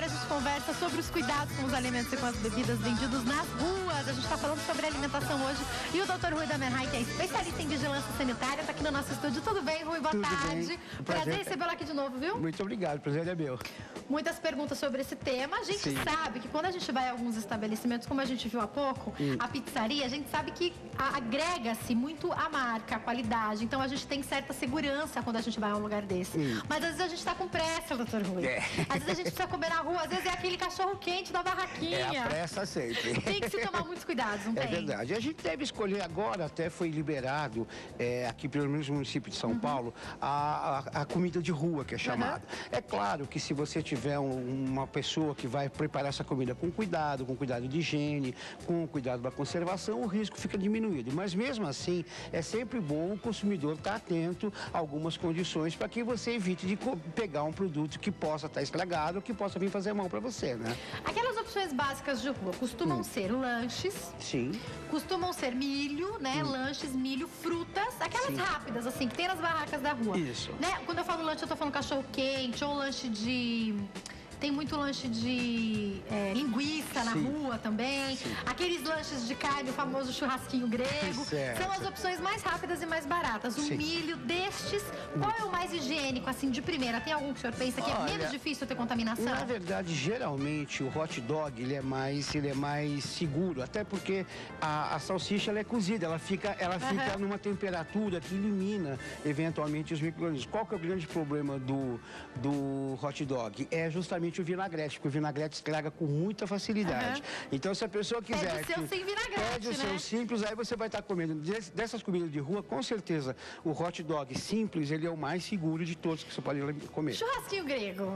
agora a gente conversa sobre os cuidados com os alimentos e com as bebidas vendidos nas ruas. A gente está falando sobre alimentação hoje. E o Dr. Rui Damerheim, que é especialista em vigilância sanitária, está aqui no nosso estúdio. Tudo bem, Rui? Boa tarde. Prazer recebê-lo aqui de novo, viu? Muito obrigado, prazer é meu. Muitas perguntas sobre esse tema. A gente sabe que quando a gente vai a alguns estabelecimentos, como a gente viu há pouco, a pizzaria, a gente sabe que agrega-se muito a marca, a qualidade. Então a gente tem certa segurança quando a gente vai a um lugar desse. Mas às vezes a gente está com pressa, doutor Rui. Às vezes a gente precisa comer na rua, às vezes é aquele cachorro quente da barraquinha. É a pressa sempre. Tem que se tomar muitos cuidados, não tem? É verdade. A gente deve escolher agora, até foi liberado, aqui pelo menos no município de São Paulo, a comida de rua, que é chamada. É claro que se você tiver uma pessoa que vai preparar essa comida com cuidado de higiene, com cuidado da conservação, o risco fica diminuído. Mas mesmo assim, é sempre bom o consumidor estar atento a algumas condições para que você evite de pegar um produto que possa estar estragado ou que possa vir fazer mal para você, né? Aquelas opções básicas de rua costumam ser lanches. Sim. Costumam ser milho, né? Lanches, milho, frutas, aquelas rápidas, assim, que tem nas barracas da rua. Isso. Né? Quando eu falo lanche, eu tô falando cachorro quente ou lanche de... Tem muito lanche de linguiça na rua também. Aqueles lanches de carne, o famoso churrasquinho grego. São as opções mais rápidas e mais baratas. O milho destes, qual é o mais higiênico, assim, de primeira? Tem algum que o senhor pensa que é menos difícil ter contaminação? Na verdade, geralmente, o hot dog, ele é mais seguro. Até porque a salsicha, ela é cozida. Ela fica numa temperatura que elimina, eventualmente, os micro-organismos. Qual que é o grande problema do hot dog? É justamente o vinagrete, porque o vinagrete estraga com muita facilidade. Então, se a pessoa quiser... Pede o seu sem vinagrete, pede o seu simples, aí você vai estar comendo. Dessas comidas de rua, com certeza, o hot dog simples, ele é o mais seguro de todos que você pode comer. Churrasquinho grego.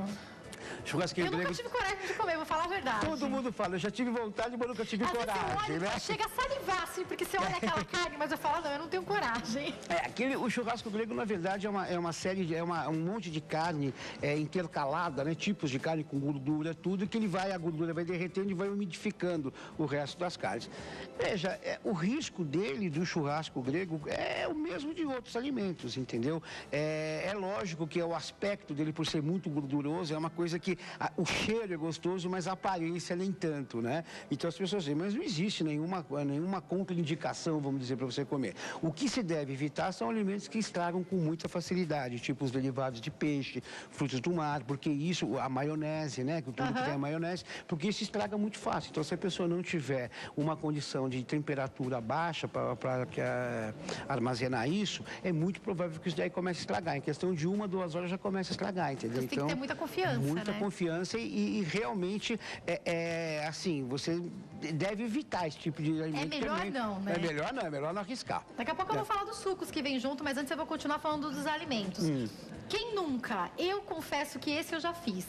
Churrasquinho grego. Eu nunca tive coragem de comer, vou falar a verdade. Todo mundo fala, eu já tive vontade, mas nunca tive coragem, né? Chega a salivar, assim, porque você olha aquela carne, mas eu falo, não, eu não tenho coragem. O churrasco grego, na verdade, é uma série, um monte de carne intercalada, né? Tipos de carne com gordura, tudo, que a gordura vai derretendo e vai umidificando o resto das carnes. Veja, o risco dele, do churrasco grego, é o mesmo de outros alimentos, entendeu? É lógico que o aspecto dele, por ser muito gorduroso, é uma coisa que o cheiro é gostoso, mas a aparência nem tanto, né? Então as pessoas dizem, mas não existe nenhuma contraindicação, vamos dizer, para você comer. O que se deve evitar são alimentos que estragam com muita facilidade, tipo os derivados de peixe, frutos do mar, porque isso, a maionese, né? Tudo que tem a maionese, porque isso estraga muito fácil. Então, se a pessoa não tiver uma condição de temperatura baixa para armazenar isso, é muito provável que isso daí comece a estragar. Em questão de 1 a 2 horas já começa a estragar, entendeu? Então, tem que ter muita confiança, muita confiança e realmente, assim, você deve evitar esse tipo de alimento. É melhor não, né? É melhor não arriscar. Daqui a pouco eu vou falar dos sucos que vem junto, mas antes eu vou continuar falando dos alimentos. Quem nunca? Eu confesso que esse eu já fiz.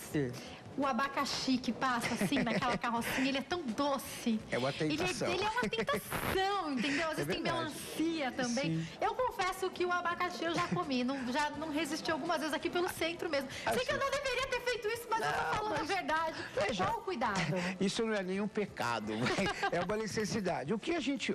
O abacaxi que passa assim naquela carrocinha, ele é tão doce. É uma tentação. Ele é uma tentação, entendeu? Às vezes tem melancia também. Eu confesso que o abacaxi eu já comi, já não resisti algumas vezes aqui pelo centro mesmo. Sei que eu não deveria ter feito isso, mas eu tô falando a verdade. Qual o cuidado? Isso não é nenhum pecado, é uma necessidade. O que a gente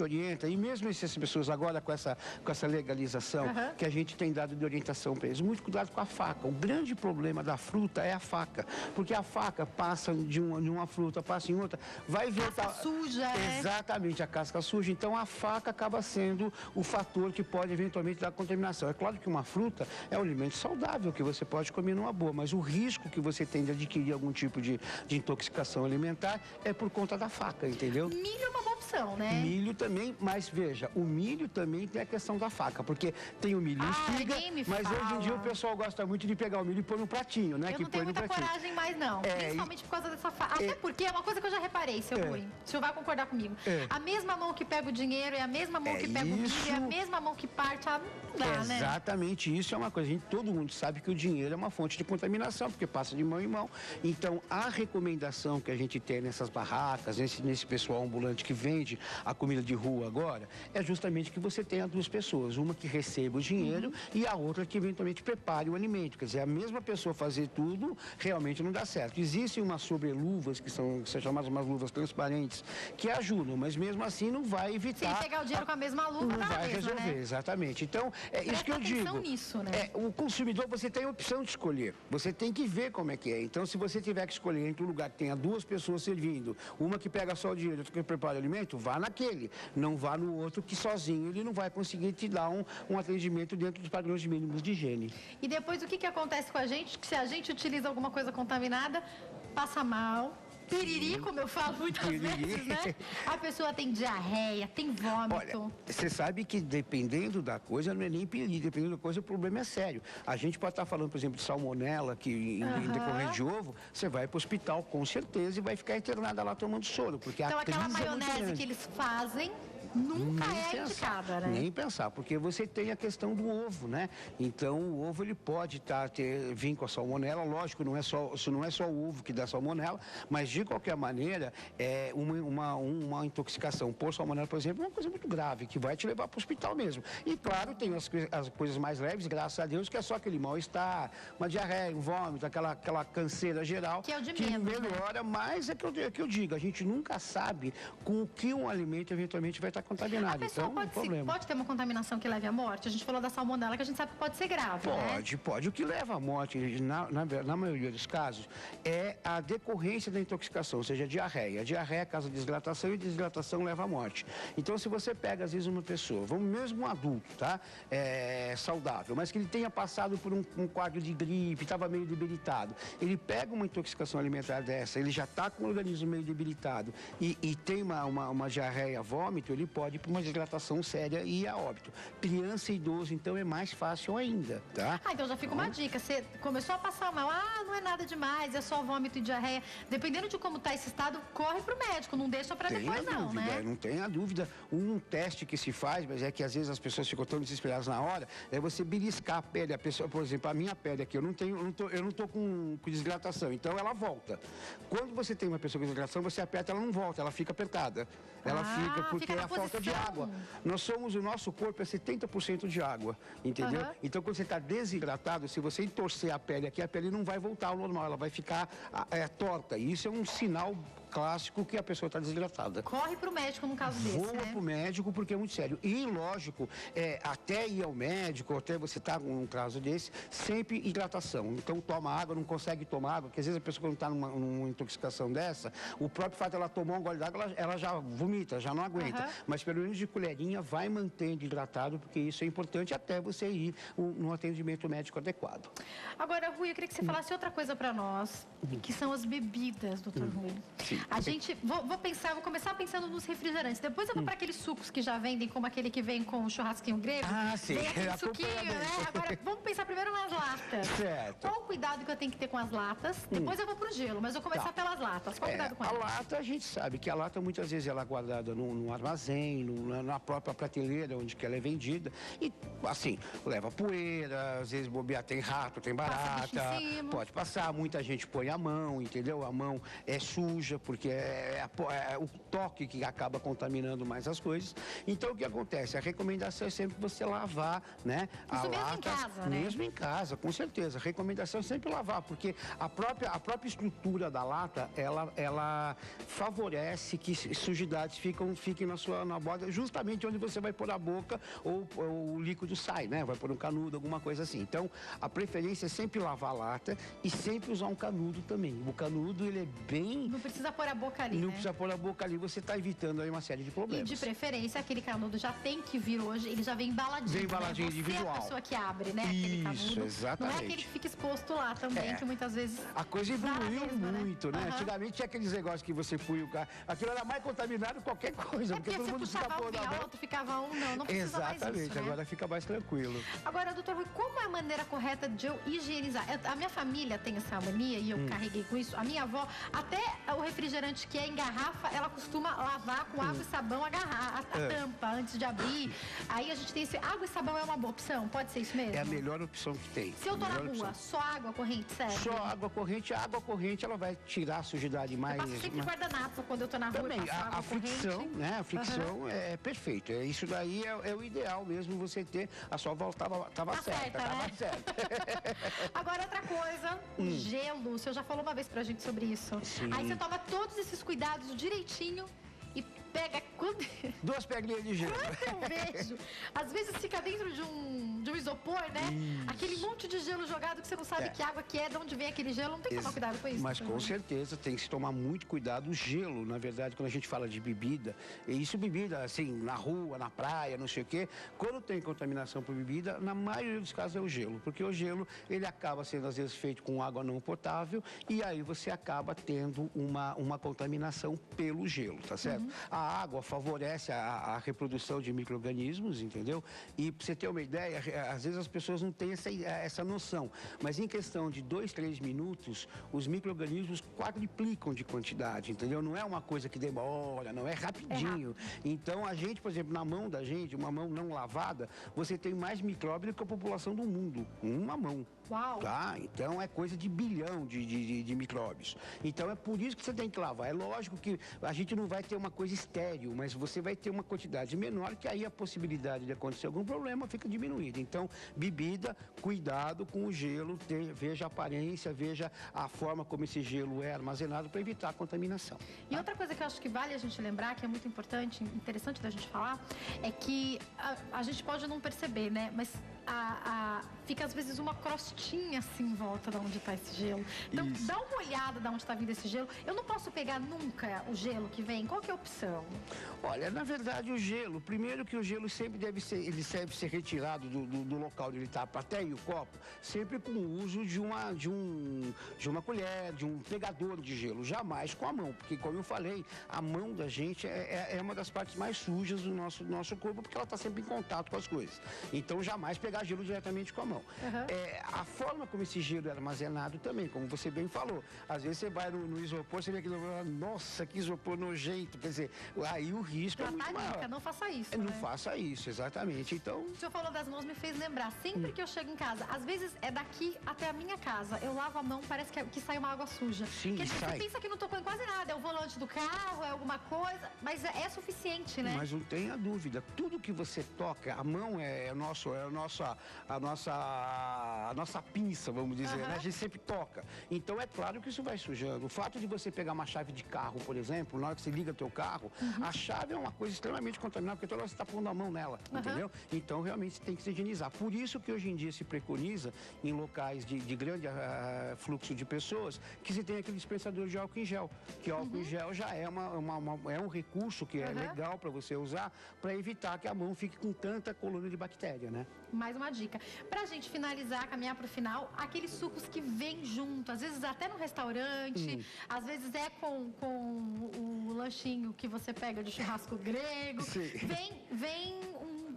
orienta, e mesmo essas pessoas agora com essa legalização, que a gente tem dado de orientação para eles, muito cuidado com a faca. O grande problema da fruta é a faca, porque a faca passa de uma fruta, passa em outra, vai ver... Casca suja, Exatamente, a casca suja. Então, a faca acaba sendo o fator que pode eventualmente dar contaminação. É claro que uma fruta é um alimento saudável, que você pode comer numa boa, mas o risco que você tem de adquirir algum tipo de intoxicação alimentar é por conta da faca, entendeu? Milho é uma boa opção, né? Milho também, mas veja, o milho também tem a questão da faca, porque tem o milho em espiga, mas hoje em dia o pessoal gosta muito de pegar o milho e pôr no pratinho, né? Eu não tenho muita coragem mais, não. Principalmente por causa dessa faca. Até porque é uma coisa que eu já reparei, seu Rui. O senhor vai concordar comigo. A mesma mão que pega o dinheiro, é a mesma mão que pega o milho, é a mesma mão que parte. Não dá, né? Exatamente, isso é uma coisa. Todo mundo sabe que o dinheiro é uma fonte de contaminação, porque passa de mão em mão. Então, a recomendação que a gente tem nessas barracas, nesse pessoal ambulante que vende vende a comida de rua agora, é justamente que você tenha duas pessoas, uma que receba o dinheiro e a outra que eventualmente prepare o alimento. Quer dizer, a mesma pessoa fazer tudo realmente não dá certo. Existem umas sobreluvas que são chamadas umas luvas transparentes que ajudam, mas mesmo assim não vai evitar. Se pegar o dinheiro com a mesma luva, não vai mesma, resolver, né? Exatamente. Então, é isso que eu digo. Nisso, né? O consumidor, você tem a opção de escolher. Você tem que ver como é que é. Então, se você tiver que escolher entre um lugar que tenha duas pessoas servindo, uma que pega só o dinheiro, outra que prepara o alimento, vá naquele. Não vá no outro que sozinho ele não vai conseguir te dar um atendimento dentro dos padrões mínimos de higiene. E depois, o que acontece com a gente? Que se a gente utiliza alguma coisa contaminada, passa mal. Piriri, como eu falo muitas vezes, né? A pessoa tem diarreia, tem vômito. Olha, você sabe que dependendo da coisa, não é nem piriri, dependendo da coisa, o problema é sério. A gente pode estar falando, por exemplo, de salmonela, que em decorrência de ovo, você vai para o hospital com certeza e vai ficar internada lá tomando soro, porque então, a crise aquela maionese que eles fazem nunca é indicada, né? Nem pensar, porque você tem a questão do ovo, né? Então, o ovo, ele pode vir com a salmonela, lógico, não é só o ovo que dá salmonela, mas, de qualquer maneira, é uma intoxicação por salmonela, por exemplo, é uma coisa muito grave, que vai te levar para o hospital mesmo. E, claro, tem as coisas mais leves, graças a Deus, que é só aquele mal-estar, uma diarreia, um vômito, aquela canseira geral, que é o de que menos, melhora, né? Mas é que eu digo, a gente nunca sabe com o que um alimento eventualmente vai estar contaminado. A pessoa Então, pode ter uma contaminação que leve à morte? A gente falou da salmonela, que a gente sabe que pode ser grave, Pode. O que leva à morte, na maioria dos casos, é a decorrência da intoxicação, ou seja, a diarreia. A diarreia causa desidratação e desidratação leva à morte. Então, se você pega, às vezes, uma pessoa, mesmo um adulto, tá? Saudável, mas que ele tenha passado por um quadro de gripe, estava meio debilitado, ele pega uma intoxicação alimentar dessa, ele já está com o organismo meio debilitado e tem uma diarreia, vômito, ele pode ir para uma desidratação séria e ir a óbito. Criança e idoso, então, é mais fácil ainda, tá? Então já fica uma dica. Você começou a passar mal, não é nada demais, é só vômito e diarreia. Dependendo de como está esse estado, corre pro médico, não deixa para depois não, né? Não tenha dúvida. Um teste que se faz, mas é que às vezes as pessoas ficam tão desesperadas na hora, é você beliscar a pele. A pessoa, por exemplo, a minha pele aqui, eu não tô com desidratação, então ela volta. Quando você tem uma pessoa com desidratação, você aperta, ela não volta, ela fica apertada. Ela fica porque é a falta de água. O nosso corpo é 70% de água, entendeu? Então, quando você está desidratado, se você entorcer a pele aqui, a pele não vai voltar ao normal, ela vai ficar torta. E isso é um sinal clássico que a pessoa está desidratada. Corre para o médico num caso desse, Voa para o médico porque é muito sério. E, lógico, até ir ao médico, até você estar num caso desse, sempre hidratação. Então, toma água, não consegue tomar água, porque às vezes a pessoa quando está numa intoxicação dessa, o próprio fato de ela tomar um gole d'água, ela já vomita, já não aguenta. Mas pelo menos de colherinha, vai mantendo hidratado, porque isso é importante até você ir num atendimento médico adequado. Agora, Rui, eu queria que você falasse outra coisa para nós, que são as bebidas, doutor Rui. Sim. A gente, vou começar pensando nos refrigerantes. Depois eu vou para aqueles sucos que já vendem, como aquele que vem com o churrasquinho grego. Sim. Vem aquele suquinho, né? Agora, vamos pensar primeiro nas latas. Certo. Qual o cuidado que eu tenho que ter com as latas? Depois eu vou pro gelo, mas eu vou começar pelas latas. Qual o cuidado com elas? A lata, a gente sabe que a lata, muitas vezes, ela é guardada num armazém, na própria prateleira onde que ela é vendida. E, assim, leva poeira, às vezes bobear, tem rato, tem barata. Pode passar, muita gente põe a mão, entendeu? A mão é suja, porque é o toque que acaba contaminando mais as coisas. Então, o que acontece? A recomendação é sempre você lavar, né? Isso mesmo em casa, né? Mesmo em casa, com certeza. A recomendação é sempre lavar, porque a própria estrutura da lata, ela favorece que sujidades fiquem na borda, justamente onde você vai pôr a boca ou o líquido sai, né? Vai pôr um canudo, alguma coisa assim. Então, a preferência é sempre lavar a lata e sempre usar um canudo também. O canudo, ele é bem... Não precisa pôr a boca ali, Não precisa pôr a boca ali, você está evitando aí uma série de problemas. E de preferência, aquele canudo já tem que vir hoje, ele já vem embaladinho. Vem embaladinho, né? individual. Você é a pessoa que abre, né? Aquele canudo. Exatamente. Não é aquele que fica exposto lá também, que muitas vezes... A coisa evoluiu muito, né? Uhum. Antigamente tinha aqueles negócios que você punha o carro. Aquilo era mais contaminado que qualquer coisa, porque todo mundo ficava pondo a mão. Ficava não precisa mais isso, Exatamente, né? agora fica mais tranquilo. Agora, doutor Rui, como é a maneira correta de eu higienizar? A minha família tem essa mania e eu carreguei com isso. A minha avó, até o refrigerante refrigerante que é em garrafa, ela costuma lavar com água e sabão a tampa antes de abrir. Aí a gente tem esse... Água e sabão é uma boa opção? Pode ser isso mesmo? É a melhor opção que tem. Se eu tô na rua, só água corrente, sério? Só água corrente. A água corrente, ela vai tirar a sujidade mais... Eu passo sempre guardanapo quando eu tô na rua. Também, a fricção, né? A fricção é perfeito. Isso daí é o ideal mesmo, você ter. A sua volta tava certa, né? Tava certa. Agora, outra coisa, gelo. O senhor já falou uma vez pra gente sobre isso. Sim. Aí você toma todos esses cuidados direitinho e pega... 2 pedrinhas de gelo. Quando eu vejo, às vezes fica dentro de um isopor, né? Isso. Aquele monte de gelo jogado que você não sabe que água que é, de onde vem aquele gelo. Não tem que tomar cuidado com isso. Mas com certeza tem que se tomar muito cuidado. O gelo, na verdade, quando a gente fala de bebida, bebida assim, na rua, na praia, não sei o quê, quando tem contaminação por bebida, na maioria dos casos é o gelo. Porque o gelo, ele acaba sendo às vezes feito com água não potável e aí você acaba tendo uma contaminação pelo gelo, tá certo? A água favorece a reprodução de micro-organismos, entendeu? E pra você ter uma ideia, às vezes as pessoas não têm essa noção, mas em questão de 2, 3 minutos, os micro-organismos quadriplicam de quantidade, entendeu? Não é uma coisa que demora, não é rapidinho. Então a gente, por exemplo, na mão da gente, uma mão não lavada, você tem mais micróbio do que a população do mundo, uma mão. Uau! Tá? Então é coisa de bilhão de micróbios. Então é por isso que você tem que lavar. É lógico que a gente não vai ter uma coisa estéril, mas você vai ter uma quantidade menor, que aí a possibilidade de acontecer algum problema fica diminuída. Então, bebida, cuidado com o gelo, veja a aparência, veja a forma como esse gelo é armazenado para evitar a contaminação. E outra coisa que eu acho que vale a gente lembrar, que é muito importante, interessante da gente falar, é que a gente pode não perceber, né? Mas fica às vezes uma crostinha assim em volta de onde está esse gelo. Então, dá uma olhada de onde está vindo esse gelo. Eu não posso pegar nunca o gelo que vem. Qual que é a opção? Olha, na verdade o gelo, primeiro que o gelo sempre deve ser retirado do local onde ele está, até aí o copo, sempre com o uso de uma colher, de um pegador de gelo, jamais com a mão, porque como eu falei, a mão da gente é uma das partes mais sujas do nosso corpo, porque ela está sempre em contato com as coisas. Então jamais pegar gelo diretamente com a mão. A forma como esse gelo é armazenado também, como você bem falou, às vezes você vai no isopor, você vê aquilo, nossa, que isopor nojento, quer dizer, aí o risco é muito maior. Não faça isso, Não faça isso, exatamente. Então... O senhor falou das mãos, me fez lembrar, sempre que eu chego em casa, às vezes é daqui até a minha casa, eu lavo a mão, parece que sai uma água suja. Sim, você pensa que não tocou em quase nada, é o volante do carro, é alguma coisa, mas é suficiente, né? Mas não tenha dúvida, tudo que você toca, a mão é a nossa pinça, vamos dizer, né? A gente sempre toca. Então é claro que isso vai sujando. O fato de você pegar uma chave de carro, por exemplo, na hora que você liga teu carro, a chave é uma coisa extremamente contaminada, porque toda hora você está pondo a mão nela, entendeu? Então realmente você tem que se higienizar. Por isso que hoje em dia se preconiza, em locais de grande fluxo de pessoas, que se tem aquele dispensador de álcool em gel, que álcool em gel já é um recurso que é legal para você usar, para evitar que a mão fique com tanta colônia de bactéria, né? Mais uma dica. Pra gente finalizar, caminhar pro final, aqueles sucos que vêm junto, às vezes até no restaurante, às vezes é com o lanchinho que você pega de churrasco grego. Vem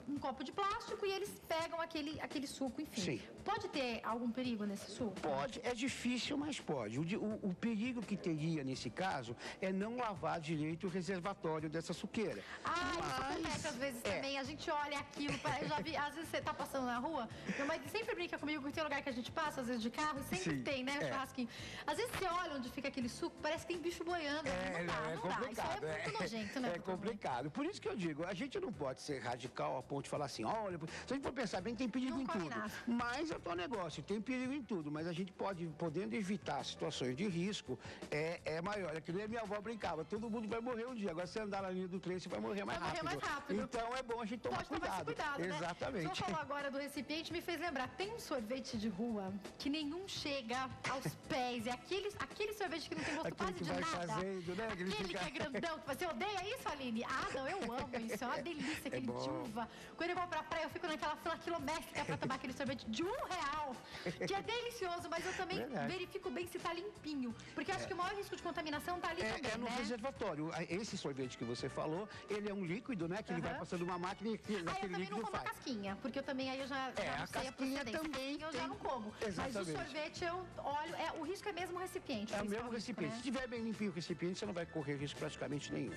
um copo de plástico e eles pegam aquele suco, enfim. Sim. Pode ter algum perigo nesse suco? Pode, é difícil, mas pode. O perigo que teria nesse caso é não lavar direito o reservatório dessa suqueira. Isso acontece às vezes também. A gente olha aquilo, eu já vi, às vezes você tá passando na rua, meu marido sempre brinca comigo que tem lugar que a gente passa, às vezes de carro, e sempre tem, né, churrasquinho. Às vezes você olha onde fica aquele suco, parece que tem bicho boiando. Não dá. Isso é muito nojento, né? É complicado. Por isso que eu digo, a gente não pode ser radical a ponto de falar assim, olha, se a gente for pensar bem, tem perigo em tudo. Mas é o teu negócio, tem perigo em tudo, mas a gente podendo evitar situações de risco, é maior. É que nem a minha avó brincava, todo mundo vai morrer um dia. Agora, se você andar na linha do trem, você vai morrer mais rápido. Então, é bom a gente tomar cuidado. Exatamente. Né? O senhor falou agora do recipiente, me fez lembrar, tem um sorvete de rua que nenhum chega aos pés. É aquele sorvete que não tem gosto quase de nada. Fazendo, né? Aquele que é grandão. Você odeia isso, Aline? Não, eu amo isso. É uma delícia, aquele de uva. Quando eu vou pra praia, eu fico naquela fila quilométrica pra tomar aquele sorvete de R$1, que é delicioso, mas eu também verifico bem se tá limpinho. Porque eu acho que o maior risco de contaminação tá ali também, É no reservatório. Esse sorvete que você falou, ele é um líquido, né? Que ele vai passando uma máquina e eu também não como a casquinha, porque eu também aí eu já não sei a procedência. Também eu já não como. Exatamente. Mas o sorvete eu olho, o risco é mesmo o recipiente. É o mesmo recipiente. Se tiver bem limpinho o recipiente, você não vai correr risco praticamente nenhum.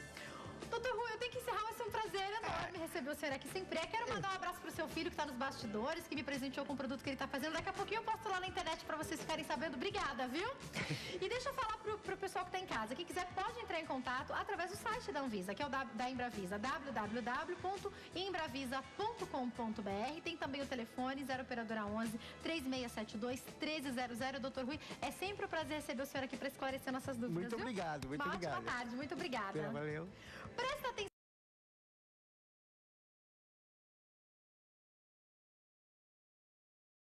Doutor Rui, eu tenho que encerrar, vai ser um prazer enorme receber o senhor aqui sempre. Quero mandar um abraço pro seu filho que tá nos bastidores, que me presenteou com o produto que ele tá fazendo. Daqui a pouquinho eu posto lá na internet pra vocês ficarem sabendo. Obrigada, viu? E deixa eu falar pro pessoal que tá em casa. Quem quiser pode entrar em contato através do site da Anvisa, que é o da Embravisa, www.embravisa.com.br. Tem também o telefone 0 operadora 11 3672 1300. Doutor Rui, é sempre um prazer receber o senhor aqui para esclarecer nossas dúvidas. Muito obrigado, muito obrigado. Boa tarde, muito obrigada. Valeu. Presta atenção.